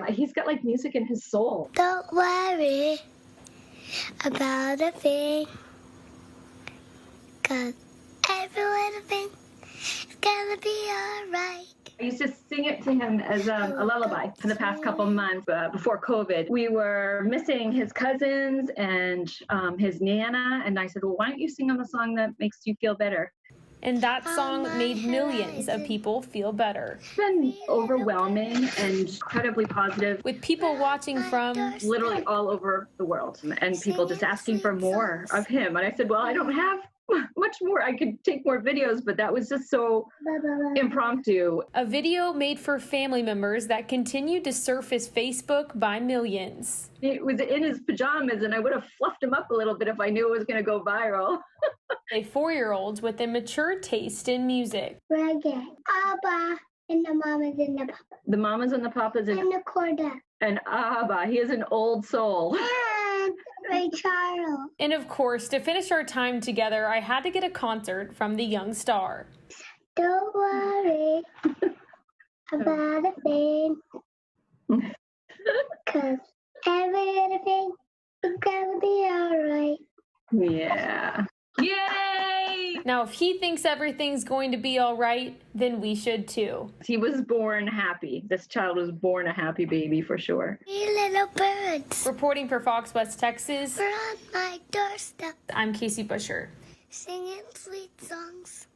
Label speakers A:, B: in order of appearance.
A: He's got like music in his soul.
B: Don't worry about a thing, 'cause every little thing is gonna be alright.
A: I used to sing it to him as a lullaby for the past couple months before COVID. We were missing his cousins and his Nana, and I said, well, why don't you sing him a song that makes you feel better?
C: And that song made millions of people feel better.
A: It's been overwhelming and incredibly positive,
C: with people watching from
A: literally all over the world, and people just asking for more of him. And I said, well, I don't have much more. I could take more videos, but that was just so impromptu.
C: A video made for family members that continued to surface Facebook by millions.
A: He was in his pajamas, and I would have fluffed him up a little bit if I knew it was going to go viral.
C: A 4-year-old with a mature taste in music.
B: Reggae. Abba and the mamas and the papas.
A: The mamas and the papas
B: And the Corda.
A: and Abba. He is an old soul.
B: And Ray Charles.
C: And of course, to finish our time together, I had to get a concert from the young star.
B: Don't worry about a thing, 'cause every little thing is gonna be alright.
A: Yeah. Yay!
C: Now, if he thinks everything's going to be all right, then we should too.
A: He was born happy. This child was born a happy baby for sure.
B: Three little birds
C: Reporting for Fox West Texas,
B: were on my doorstep,
C: I'm Casey Busher.
B: singing sweet songs.